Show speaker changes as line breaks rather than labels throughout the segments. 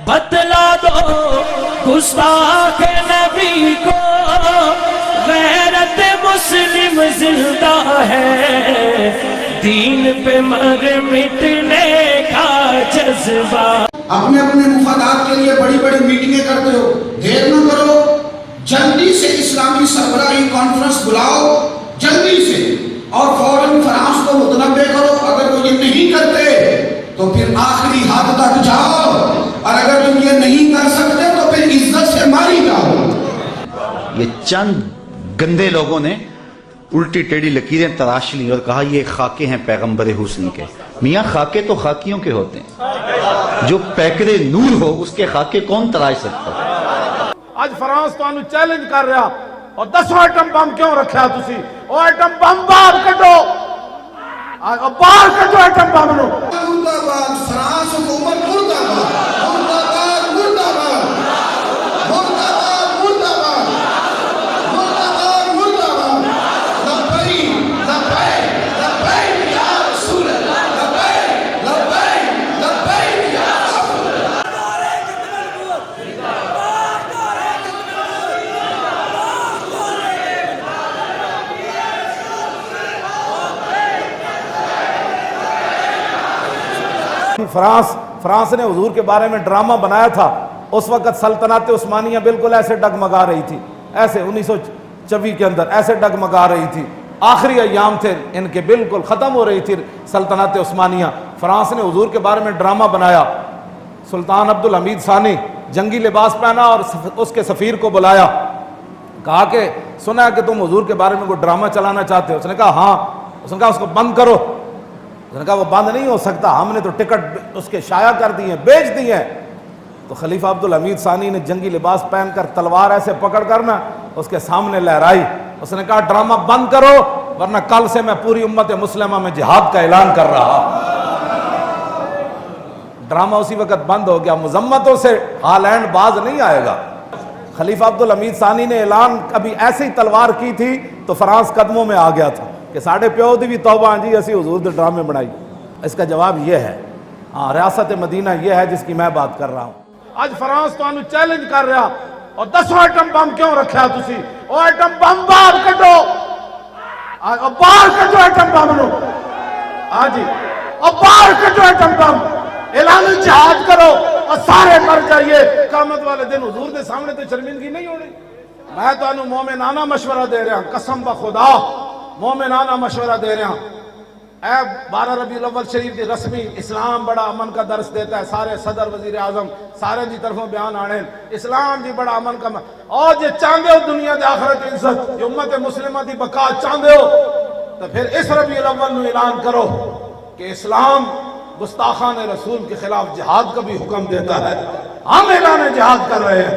بتلا دو گستاخ نبی کو غیرت مسلم زندہ ہے، دین پہ مر مٹنے کا جذبہ۔
اپنے اپنے مفادات کے لیے بڑی بڑی میٹنگیں کرتے ہو، دیر نہ کرو، جلدی سے اسلامی سربراہی کانفرنس بلاؤ جلدی سے، اور فوراً فرانس کو متنبع کرو۔ اگر وہ یہ نہیں کرتے تو پھر آخری حد تک جاؤ، اور اگر تم یہ نہیں کر سکتے تو پھر عزت سے ماری جاؤ۔
یہ چند گندے لوگوں نے الٹی ٹیڑھی لکیریں تراش لی اور کہا یہ خاکے ہیں پیغمبر حسن کے۔ میاں خاکے تو خاکیوں کے ہوتے ہیں، جو پیکرے نور ہو اس کے خاکے کون تراش سکتا ہے؟
آج فرانس تو انہوں چیلنج کر رہا اور 10 ایٹم بم کیوں رکھا تسی؟ وہ ایٹم بم باہر کٹو، باہر کٹو ایٹم بم نو۔
مردہ باد فرانس حکومت، مردہ باد، مردہ باد، مردہ باد، مردہ باد، مردہ باد، مردہ باد، مردہ باد۔ لبیک لبیک لبیک یا رسول اللہ، لبیک لبیک لبیک یا رسول اللہ۔
فرانس نے حضور کے بارے میں ڈرامہ بنایا تھا، اس وقت سلطنت عثمانیہ بالکل ایسے ڈگمگا رہی تھی، ایسے 1924 کے اندر ایسے ڈگمگا رہی تھی، آخری ایام تھے ان کے، بالکل ختم ہو رہی تھی سلطنت عثمانیہ۔ فرانس نے حضور کے بارے میں ڈرامہ بنایا، سلطان عبدالحمید ثانی جنگی لباس پہنا اور اس کے سفیر کو بلایا، کہا کہ سنا ہے کہ تم حضور کے بارے میں کوئی ڈرامہ چلانا چاہتے ہو؟ اس نے کہا ہاں۔ اس نے کہا اس کو بند کرو۔ اس نے کہا وہ بند نہیں ہو سکتا، ہم نے تو ٹکٹ اس کے شائع کر دی ہیں، بیچ دی ہیں۔ تو خلیفہ عبدالحمید ثانی نے جنگی لباس پہن کر تلوار ایسے پکڑ کر نا اس کے سامنے لہرائی، اس نے کہا ڈرامہ بند کرو ورنہ کل سے میں پوری امت مسلمہ میں جہاد کا اعلان کر رہا۔ ڈرامہ اسی وقت بند ہو گیا، مذمتوں سے ہالینڈ باز نہیں آئے گا۔ خلیفہ عبدالحمید ثانی نے اعلان ابھی ایسی تلوار کی تھی تو فرانس قدموں میں آ گیا تھا کہ ساڑھے پیو دی بھی توبہ جی اسی حضور دے ڈرامے بنائی۔ اس کا جواب یہ ہے، ریاست مدینہ یہ ہے جس کی میں بات کر رہا ہوں۔ آج فرانس تو انہوں چیلنج کر رہا اور 10 ایٹم بم کیوں رکھا تسی؟ وہ ایٹم بم باہر کٹو، باہر کٹو ایٹم بم نو، ہاں جی، اور باہر کٹو ایٹم بم، اعلان جہاد کرو اور سارے مر جائیے۔ قیامت والے دن حضور دے سامنے تو شرمندگی نہیں ہونی۔ میں تو انہوں مومنانہ مشورہ دے رہا ہوں، قسم بخدا مومنانہ مشورہ دے رہے ہیں۔ اے 12 ربیع الاول شریف دی رسمی اسلام بڑا امن کا درس دیتا ہے، سارے صدر وزیر اعظم سارے دی طرفوں بیان آنے اسلام جی بڑا امن کا، اور جے چاندے ہو دنیا دے آخرت عزت، یہ امت مسلمہ دی بقا چاندے ہو تو پھر اس ربیع الاول نو اعلان کرو کہ اسلام گستاخان رسول کے خلاف جہاد کا بھی حکم دیتا ہے۔ ہم اعلان جہاد کر رہے ہیں،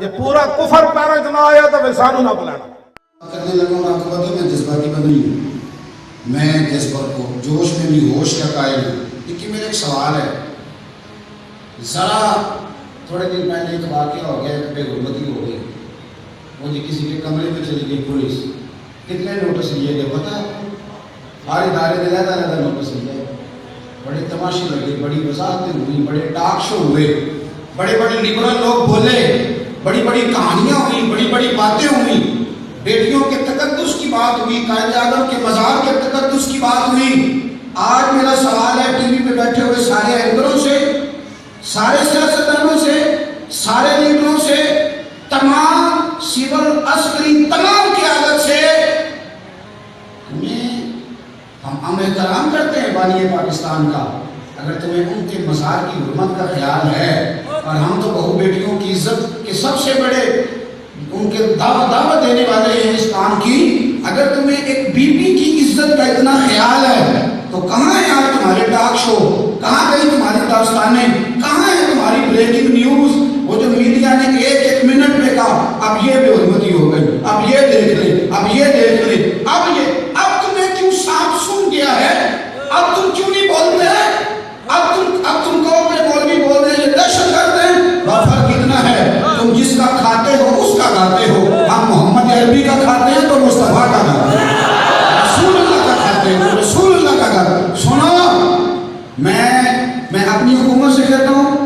یہ پورا کفر پیرنٹ نہ آیا تو ویسانو نہ بلانا۔
کرنے لگا ہوں، آپ کو پتہ میں جذباتی بدنی ہوں، میں جذبات کو جوش میں بھی ہوش کا قائل ہوں۔ لیکن میرا ایک سوال ہے، ذرا تھوڑے دن پہلے ایک واقعہ ہو گیا، بے غربتی ہو گئی، مجھے کسی کے کمرے میں چلی گئی پولیس، کتنے نوٹس لیے گئے پتہ ہے؟ ہر ادارے میں علیحدہ نوٹس لیے، بڑے تماشے لگے، بڑی وضاحتیں ہوئی، بڑے ٹاک شو ہوئے، بڑے بڑے لبرل لوگ بولے، بڑی بڑی کہانیاں ہوئی، بڑی بڑی باتیں ہوئی، بیٹیوں کے تقدس کی بات ہوئی، قائد اعظم کے مزار کے تقدس کی بات ہوئی۔ آج میرا سوال ہے ٹی وی پہ بیٹھے ہوئے سارے اینکروں سے، سارے سیاستدانوں سے، سارے لیڈروں سے، تمام سول عسکری تمام قیادت سے، ہم احترام کرتے ہیں بانی پاکستان کا، اگر تمہیں ان کے مزار کی حرمت کا خیال ہے، اور ہم تو بہو بیٹیوں کی عزت کے سب سے بڑے ان کے دعوت دینے والے ہیں اس کام کی، اگر تمہیں ایک بی بی کی عزت کا اتنا خیال ہے تو کہاں ہے آج تمہارے ٹاک شو، کہاں گئی تمہاری داستانیں، کہاں ہے تمہاری بریکنگ نیوز؟ وہ جو میڈیا نے ایک ایک منٹ میں کہا اب یہ بے حرمتی ہو گئی، اب یہ دیکھ لے، اب یہ دیکھ لے، اب تمہیں کیوں سانپ سن گیا ہے؟ اب تم کیوں نہیں بولتے ہیں؟ اب تم قوم میں مولوی بول رہے ہیں یہ دہشت گرد ہیں؟ فرق اتنا ہے تم جس کا کھاتے ہو اس کا گاتے ہو، ہم محمد عربی کا کھاتے ہیں تو مصطفیٰ کا گاتے ہیں، رسول اللہ کا کھاتے ہیں تو رسول اللہ کا گاتے ہیں۔ سنو، میں اپنی حکومت سے کہتا ہوں